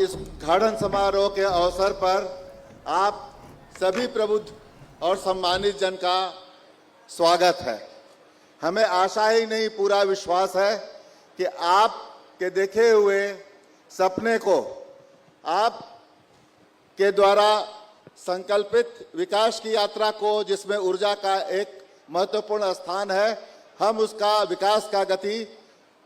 इस उद्घाटन समारोह के अवसर पर आप सभी प्रबुद्ध और सम्मानित जन का स्वागत है। हमें आशा ही नहीं पूरा विश्वास है कि आप के देखे हुए सपने को आप के द्वारा संकल्पित विकास की यात्रा को, जिसमें ऊर्जा का एक महत्वपूर्ण स्थान है, हम उसका विकास का गति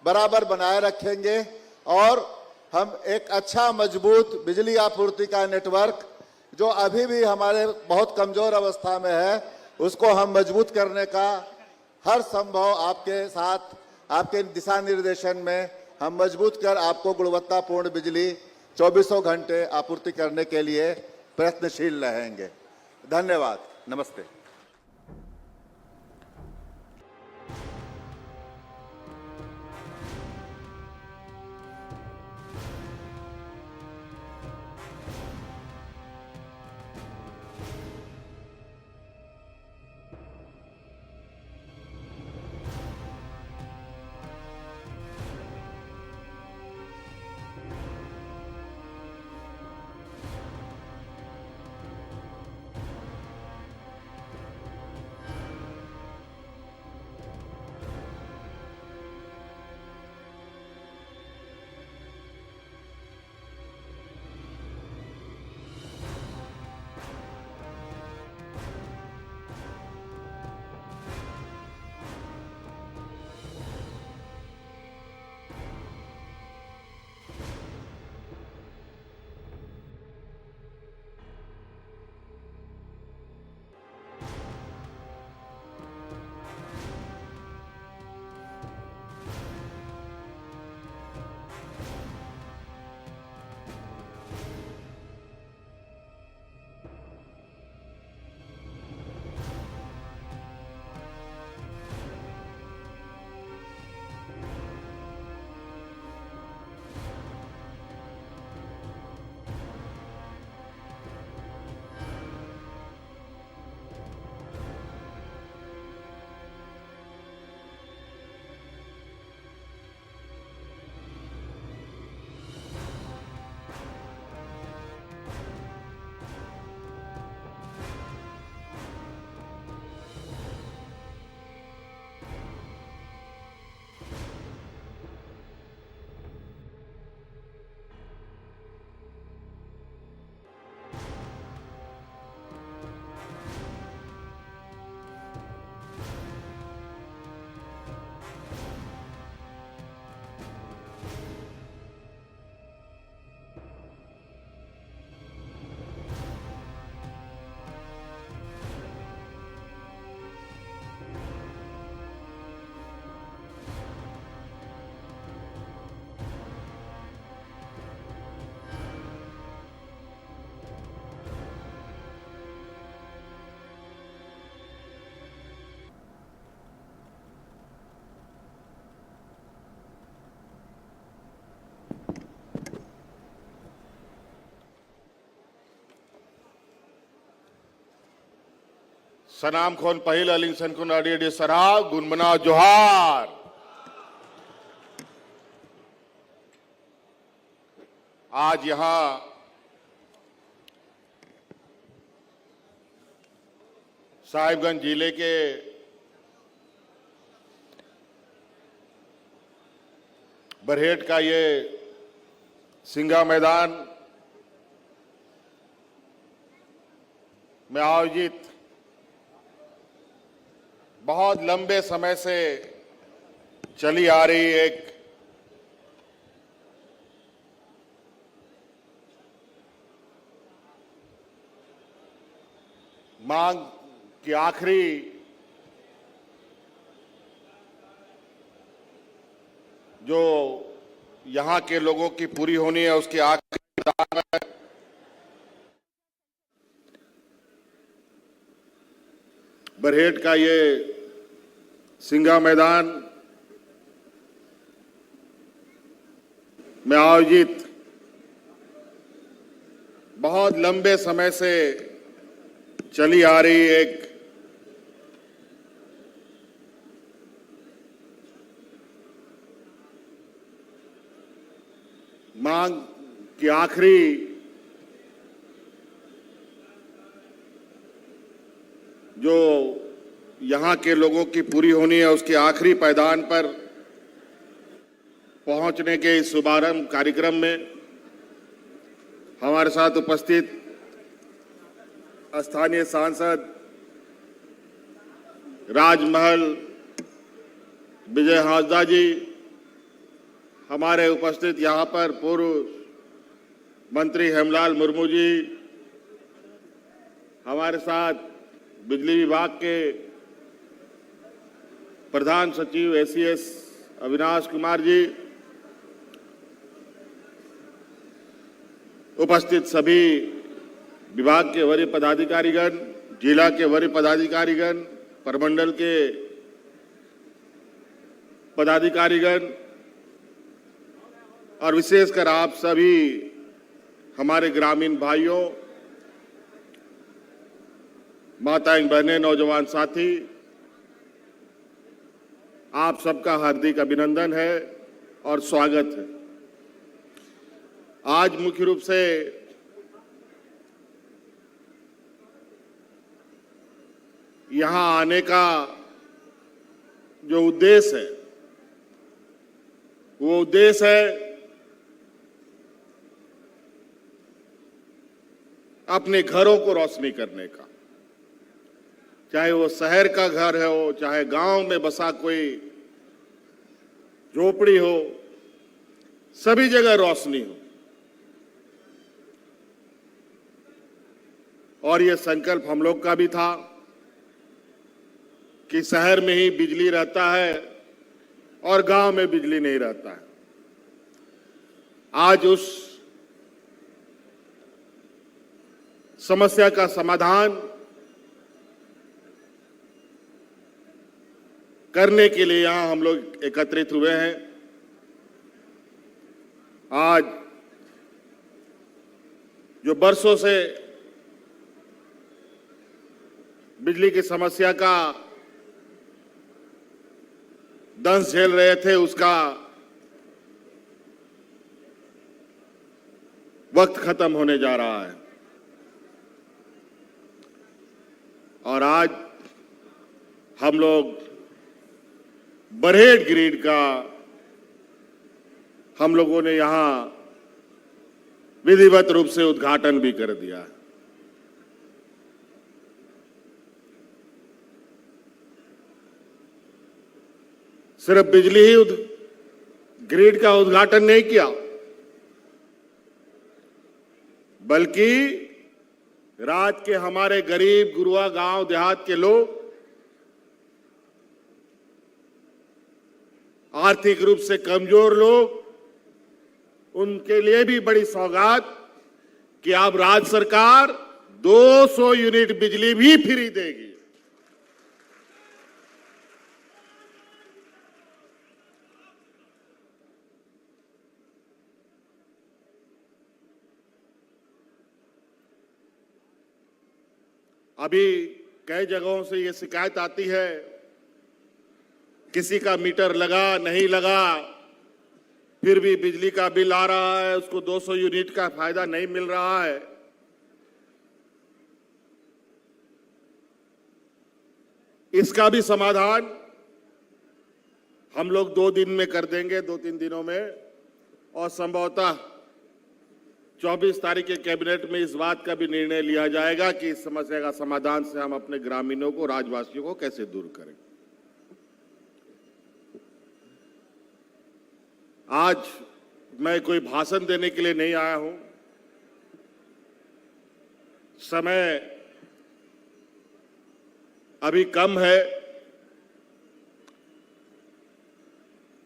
बराबर बनाए रखेंगे और हम एक अच्छा मजबूत बिजली आपूर्ति का नेटवर्क जो अभी भी हमारे बहुत कमजोर अवस्था में है, उसको हम मजबूत करने का हर संभव आपके साथ, आपके दिशा निर्देशन में हम मजबूत कर आपको गुणवत्तापूर्ण बिजली 24 घंटे आपूर्ति करने के लिए प्रयत्नशील रहेंगे। धन्यवाद। नमस्ते। सनाम खोन पहिल अलिंग सनकुन अडी सराव गुनमना जोहार। आज यहां साहिबगंज जिले के बरहेट का ये सिंगा मैदान में आयोजित बहुत लंबे समय से चली आ रही एक मांग की आखिरी जो यहां के लोगों की पूरी होनी है, उसकी आखिरी दाव है। बरहेट का ये सिंगा मैदान में आयोजित बहुत लंबे समय से चली आ रही एक मांग कि आखिरी जो यहाँ के लोगों की पूरी होनी है उसके आखिरी पायदान पर पहुंचने के इस शुभारंभ कार्यक्रम में हमारे साथ उपस्थित स्थानीय सांसद राजमहल विजय हांसदा जी, हमारे उपस्थित यहाँ पर पूर्व मंत्री हेमलाल मुर्मू जी, हमारे साथ बिजली विभाग के प्रधान सचिव एसीएस अविनाश कुमार जी, उपस्थित सभी विभाग के वरीय पदाधिकारीगण, जिला के वरीय पदाधिकारीगण, प्रमंडल के पदाधिकारीगण और विशेषकर आप सभी हमारे ग्रामीण भाइयों, माताएं, बहनें, नौजवान साथी, आप सबका हार्दिक अभिनंदन है और स्वागत है। आज मुख्य रूप से यहां आने का जो उद्देश्य है वो उद्देश्य है अपने घरों को रोशनी करने का, चाहे वो शहर का घर हो, चाहे गांव में बसा कोई झोपड़ी हो, सभी जगह रोशनी हो। और ये संकल्प हम लोग का भी था कि शहर में ही बिजली रहता है और गांव में बिजली नहीं रहता है। आज उस समस्या का समाधान करने के लिए यहां हम लोग एकत्रित हुए हैं। आज जो बरसों से बिजली की समस्या का दंश झेल रहे थे, उसका वक्त खत्म होने जा रहा है और आज हम लोग बरहेट ग्रिड का हम लोगों ने यहां विधिवत रूप से उद्घाटन भी कर दिया है। सिर्फ बिजली ही ग्रिड का उद्घाटन नहीं किया, बल्कि राज्य के हमारे गरीब गुरुआ गांव देहात के लोग, आर्थिक रूप से कमजोर लोग, उनके लिए भी बड़ी सौगात कि अब राज्य सरकार 200 यूनिट बिजली भी फ्री देगी। अभी कई जगहों से ये शिकायत आती है, किसी का मीटर लगा नहीं लगा फिर भी बिजली का बिल आ रहा है, उसको 200 यूनिट का फायदा नहीं मिल रहा है। इसका भी समाधान हम लोग 2 दिन में कर देंगे, 2-3 दिनों में, और संभवतः 24 तारीख के कैबिनेट में इस बात का भी निर्णय लिया जाएगा कि इस समस्या का समाधान से हम अपने ग्रामीणों को, राज्यवासियों को कैसे दूर करें। आज मैं कोई भाषण देने के लिए नहीं आया हूं, समय अभी कम है।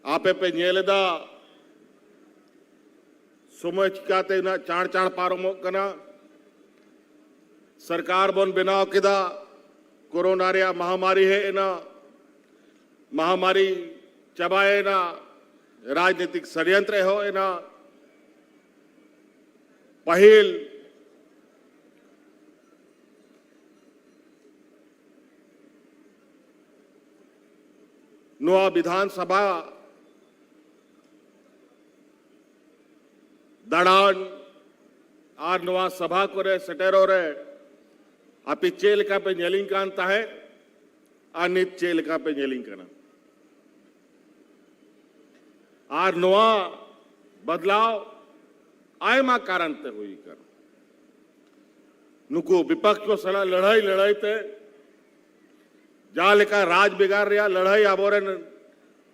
आपे पे न्येलदा समय चिकाते ना चाण पारो कना सरकार बन बनाव किदा कोरोना रे महामारी है, एना महामारी चबाए ना राजनीतिक षड्यंत्र हो, एना पहिल नुआ विधानसभा दड़ान आर नवा सभा को रे सटेरो रे आपी चेल का पे नेलिंग कांता है अनित चेल का पे नेलिंग करना आर नवा बदलाव आयमा कारण ते हुई कर नुको विपक्ष को सला लड़ाई ते जा लेकर राज बिगाड़ रहा लड़ाई आबोरे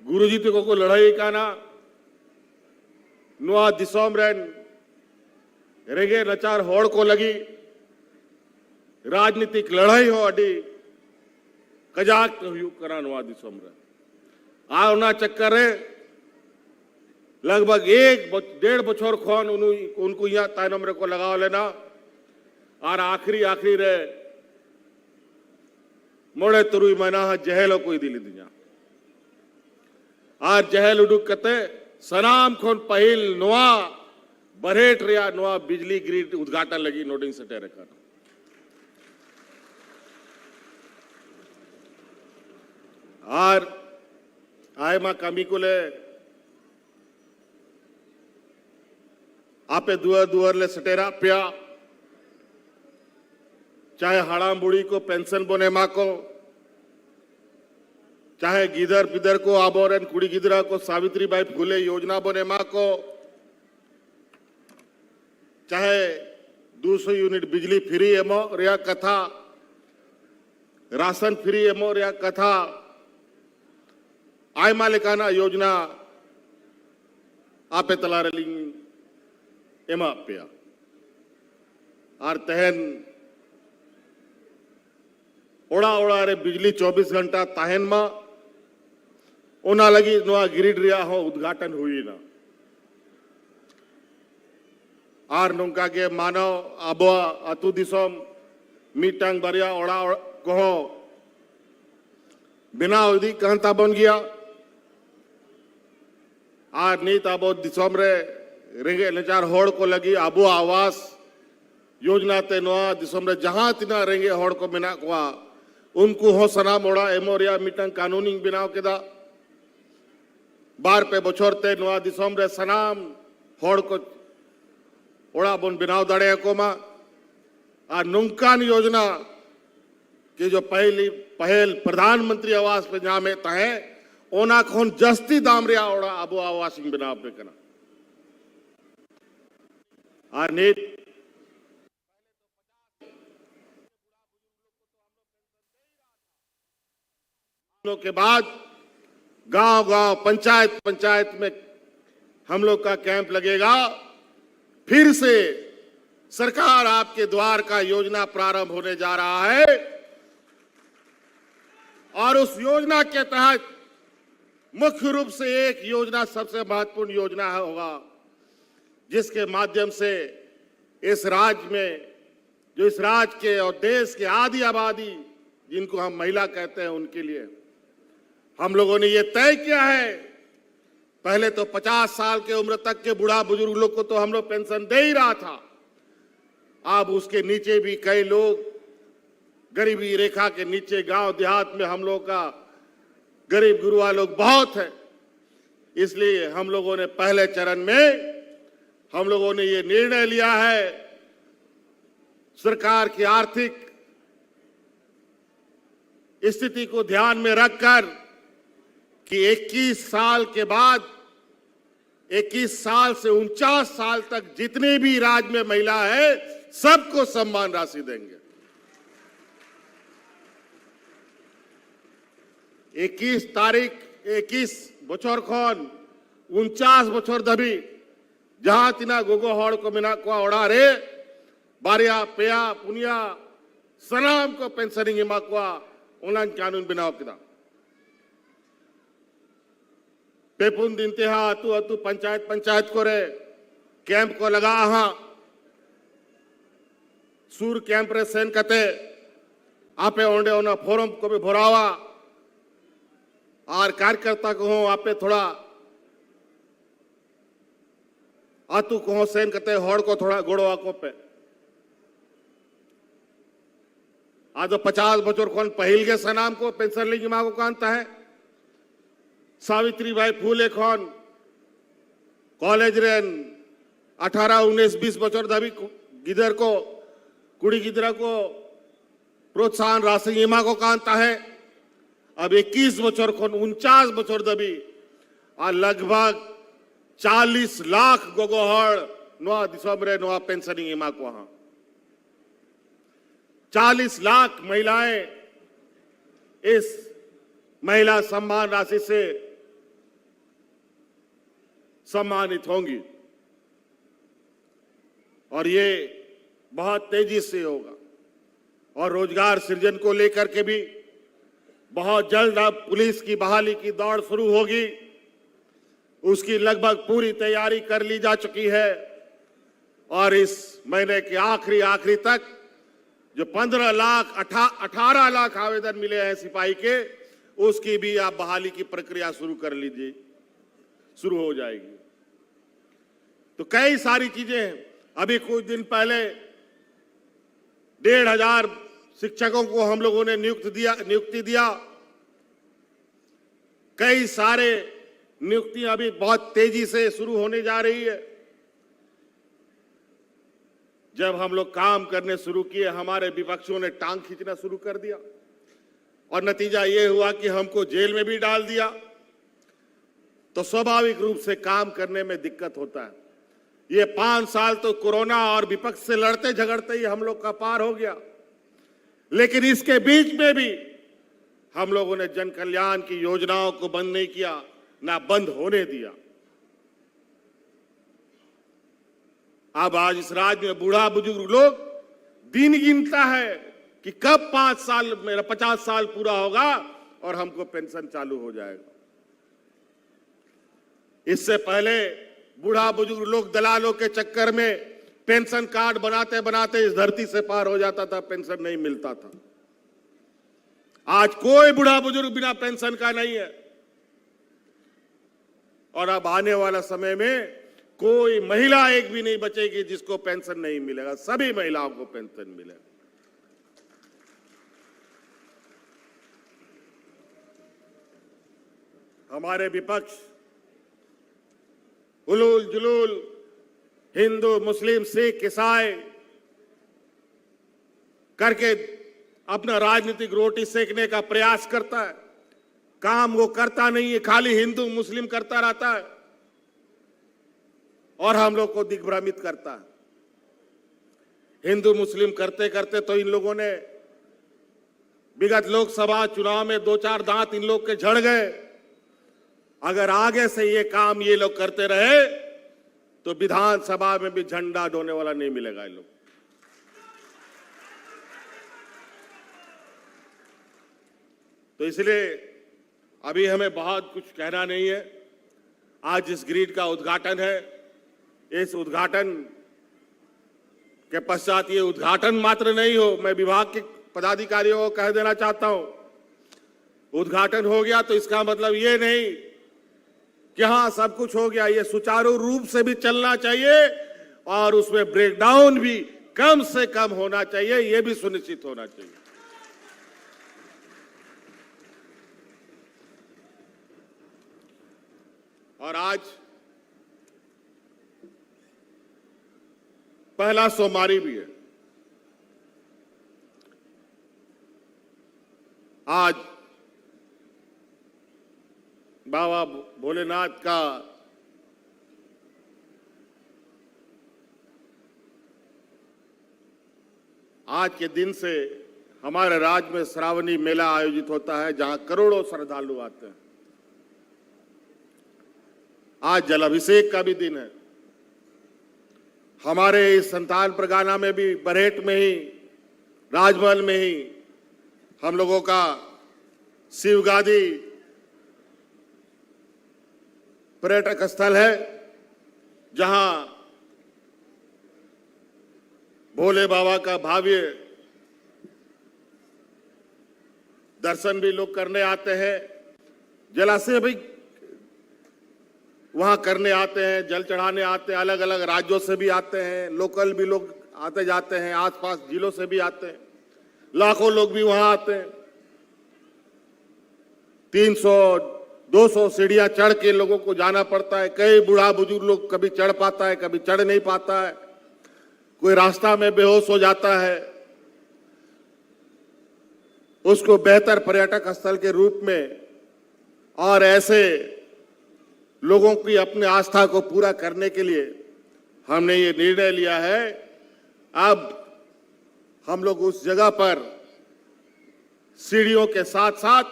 गुरुजी ते को लड़ाई का ना नुआ दिसोम रेन रेगे नचार होड़ को लगी राजनीतिक लड़ाई हो अडी कजाक हुई करा नुआ दिसोम रे आ उना चक्कर है लगभग 1.5 बछर खोन उनको यहाँ ताइनम रे को लगाव लेना और आखिरी रे मोड़े तुरुई मना जहेलो कोई दिली दिया आज जहेल उडुक कते सनाम खोन पहिल नुआ बरेट रिया नुआ बिजली ग्रिड उद्घाटन लगी नोटिंग सटे रखा और आय मा कमी को ले आपे दुअर ले सटेरा पिया चाहे हड़ाम बुढ़ी को पेंशन बोने मा को चाहे गिदर पिदर को आबोरन कुड़ी गिदरा को सावित्री बाई फूले योजना बोने मा को चाहे 200 यूनिट बिजली फ्री एमो रिया कथा राशन फ्री एमो रिया कथा आय मालिकाना योजना आपे तला रलिंग एमा पिया और तहन ओड़ा रे बिजली 24 घंटा ताहन मा ओना लगी नुआ ग्रिड रिया हो उद्घाटन हुई ना आर नौका के मानव आबो अतु दिसोम मीटांग बरिया ओड़ा कहो बिना उदी कहता बन गया आर नीत आबो दिसोम रे रेंगे नचार होड़ को लगी आबो आवास योजना ते नुआ दिसोम रे जहां तिना रेंगे होड़ को बिना कुआ उनको हो सना मोड़ा एमोरिया मीटंग कानूनी बनाव केदा बार पे बछोरते नुआ दिसोम रे सनाम होड़ को ओड़ा बन बनाव दाड़े को मा आ नुंकान योजना के जो पहल प्रधानमंत्री आवास पे जामे तहे ओना खोन जस्ती दाम रिया ओड़ा आबो आवासिंग बनाव पे कना आ नीत के बाद गांव पंचायत में हम लोग का कैंप लगेगा फिर से सरकार आपके द्वार का योजना प्रारंभ होने जा रहा है और उस योजना के तहत मुख्य रूप से एक योजना सबसे महत्वपूर्ण योजना होगा जिसके माध्यम से इस राज्य में जो इस राज्य के और देश के आधी आबादी जिनको हम महिला कहते हैं उनके लिए हम लोगों ने ये तय किया है पहले तो 50 साल के उम्र तक के बूढ़ा बुजुर्ग लोग को तो हम लोग पेंशन दे ही रहा था अब उसके नीचे भी कई लोग गरीबी रेखा के नीचे गांव देहात में हम लोग का गरीब गुरुआ लोग बहुत है इसलिए हम लोगों ने पहले चरण में हम लोगों ने ये निर्णय लिया है सरकार की आर्थिक स्थिति को ध्यान में रखकर कि 21 साल के बाद 21 साल से 49 साल तक जितने भी राज्य में महिला है सबको सम्मान राशि देंगे 21 बछर खन 49 बछर दबी जहां तिना गोगो हड़ को मिना को ओड़ा रे बारिया पेया पुनिया सनाम को पेंशनिंग इमा को उन्हें कानून बनाव किदा पेपुन दिन तेहा अतु पंचायत को रे कैंप को लगा हाँ सूर कैंप रे सेन कते आपे ओंडे ओना फोरम को भी भरावा और कार्यकर्ता को हो आपे थोड़ा अतु को हो सेन कते होड़ को थोड़ा गोड़वा को पे आज 50 बच्चों कौन पहिल के सनाम को पेंशन लेगी माँ को कानता है सावित्री बाई फूले कौन कॉलेज रेन 18 19 20 बच्चों दबी गिदर को कुड़ी गिदरा को प्रोत्साहन राशि एमा को कांता है अब 21 बचर को 49 बचर दबी आ लगभग 40 लाख गोगोहर नोआ दिसंबर नोआ पेंशनिंग एमा को हाँ 40 लाख महिलाएं इस महिला सम्मान राशि से सम्मानित होंगी और ये बहुत तेजी से होगा और रोजगार सृजन को लेकर के भी बहुत जल्द अब पुलिस की बहाली की दौड़ शुरू होगी। उसकी लगभग पूरी तैयारी कर ली जा चुकी है और इस महीने के आखिरी तक जो 15 लाख 18 लाख आवेदन मिले हैं सिपाही के, उसकी भी आप बहाली की प्रक्रिया शुरू कर लीजिए, शुरू हो जाएगी। तो कई सारी चीजें हैं। अभी कुछ दिन पहले 1,500 शिक्षकों को हम लोगों ने नियुक्ति दिया। कई सारे नियुक्तियां अभी बहुत तेजी से शुरू होने जा रही है। जब हम लोग काम करने शुरू किए, हमारे विपक्षियों ने टांग खींचना शुरू कर दिया और नतीजा ये हुआ कि हमको जेल में भी डाल दिया। तो स्वाभाविक रूप से काम करने में दिक्कत होता है। ये 5 साल तो कोरोना और विपक्ष से लड़ते झगड़ते ही हम लोग का पार हो गया, लेकिन इसके बीच में भी हम लोगों ने जन कल्याण की योजनाओं को बंद नहीं किया, ना बंद होने दिया। अब आज इस राज्य में बूढ़ा बुजुर्ग लोग दिन गिनता है कि कब 5 साल मेरा 50 साल पूरा होगा और हमको पेंशन चालू हो जाएगा। इससे पहले बूढ़ा बुजुर्ग लोग दलालों के चक्कर में पेंशन कार्ड बनाते बनाते इस धरती से पार हो जाता था, पेंशन नहीं मिलता था। आज कोई बूढ़ा बुजुर्ग बिना पेंशन का नहीं है और अब आने वाला समय में कोई महिला एक भी नहीं बचेगी जिसको पेंशन नहीं मिलेगा, सभी महिलाओं को पेंशन मिलेगा। हमारे विपक्ष उलूल जुलूल हिंदू मुस्लिम सिख ईसाई करके अपना राजनीतिक रोटी सेकने का प्रयास करता है। काम वो करता नहीं है, खाली हिंदू मुस्लिम करता रहता है और हम लोग को दिग्भ्रमित करता है। हिंदू मुस्लिम करते करते तो इन लोगों ने विगत लोकसभा चुनाव में 2-4 दांत इन लोग के झड़ गए। अगर आगे से ये काम ये लोग करते रहे तो विधानसभा में भी झंडा ढोने वाला नहीं मिलेगा इन लोग। तो इसलिए अभी हमें बहुत कुछ कहना नहीं है। आज इस ग्रिड का उद्घाटन है। इस उद्घाटन के पश्चात ये उद्घाटन मात्र नहीं हो, मैं विभाग के पदाधिकारियों को कह देना चाहता हूं, उद्घाटन हो गया तो इसका मतलब ये नहीं कि हाँ सब कुछ हो गया। ये सुचारू रूप से भी चलना चाहिए और उसमें ब्रेकडाउन भी कम से कम होना चाहिए, ये भी सुनिश्चित होना चाहिए। और आज पहला सोमवारी भी है। आज बाबा भोलेनाथ का आज के दिन से हमारे राज्य में श्रावणी मेला आयोजित होता है, जहां करोड़ों श्रद्धालु आते हैं। आज जलाभिषेक का भी दिन है। हमारे इस संतान परगना में भी बरहेट में ही, राजमहल में ही हम लोगों का शिवगादी पर्यटक स्थल है, जहां भोले बाबा का भव्य दर्शन भी लोग करने आते हैं। जलाशय भी वहां करने आते हैं, जल चढ़ाने आते हैं। अलग अलग राज्यों से भी आते हैं, लोकल भी लोग आते जाते हैं, आसपास जिलों से भी आते हैं, लाखों लोग भी वहां आते हैं। 300-200 सीढ़ियां चढ़ के लोगों को जाना पड़ता है। कई बूढ़ा बुजुर्ग लोग कभी चढ़ पाता है, कभी चढ़ नहीं पाता है। कोई रास्ता में बेहोश हो जाता है, उसको बेहतर पर्यटक स्थल के रूप में और ऐसे लोगों की अपनी आस्था को पूरा करने के लिए हमने ये निर्णय लिया है। अब हम लोग उस जगह पर सीढ़ियों के साथ साथ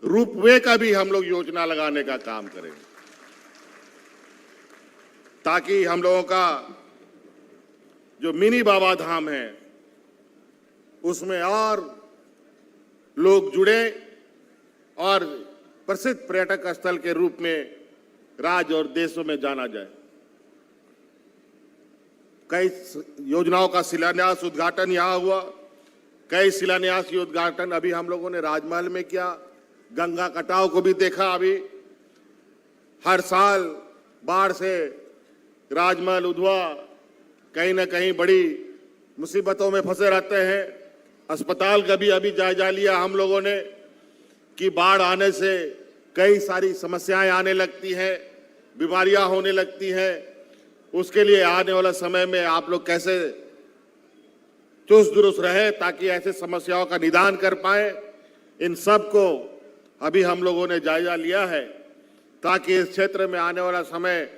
रोपवे का भी हम लोग योजना लगाने का काम करेंगे, ताकि हम लोगों का जो मिनी बाबा धाम है उसमें और लोग जुड़े और प्रसिद्ध पर्यटक स्थल के रूप में राज्य और देशों में जाना जाए। कई योजनाओं का शिलान्यास उद्घाटन यहां हुआ, कई शिलान्यास की उद्घाटन अभी हम लोगों ने राजमहल में किया, गंगा कटाव को भी देखा। अभी हर साल बाढ़ से राजमहल उधवा कहीं ना कहीं बड़ी मुसीबतों में फंसे रहते हैं। अस्पताल का भी अभी जायजा लिया हम लोगों ने कि बाढ़ आने से कई सारी समस्याएं आने लगती हैं, बीमारियां होने लगती हैं। उसके लिए आने वाला समय में आप लोग कैसे चुस्त दुरुस्त रहे ताकि ऐसे समस्याओं का निदान कर पाए, इन सब को अभी हम लोगों ने जायजा लिया है, ताकि इस क्षेत्र में आने वाला समय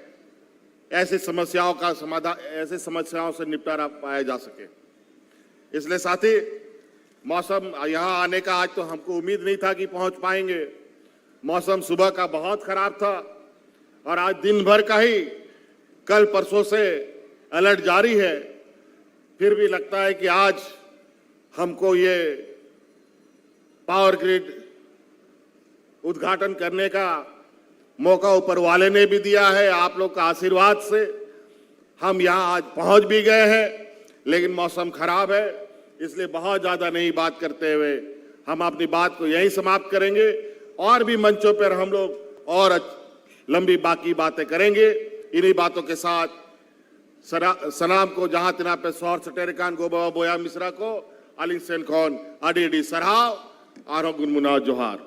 ऐसी समस्याओं का समाधान, ऐसे समस्याओं से निपटारा पाया जा सके। इसलिए साथी, मौसम यहाँ आने का आज तो हमको उम्मीद नहीं था कि पहुंच पाएंगे। मौसम सुबह का बहुत खराब था और आज दिन भर का ही कल परसों से अलर्ट जारी है। फिर भी लगता है कि आज हमको ये पावर ग्रिड उद्घाटन करने का मौका ऊपर वाले ने भी दिया है। आप लोग का आशीर्वाद से हम यहाँ आज पहुंच भी गए हैं, लेकिन मौसम खराब है, इसलिए बहुत ज्यादा नहीं बात करते हुए हम अपनी बात को यहीं समाप्त करेंगे। और भी मंचों पर हम लोग और लंबी बाकी बातें करेंगे। इन्हीं बातों के साथ सलाम को जहां तिना पे सौर सटेरिकान गोबा बोया मिश्रा को अली सेन खौन अडी सराव आरो गुनमुना जोहार।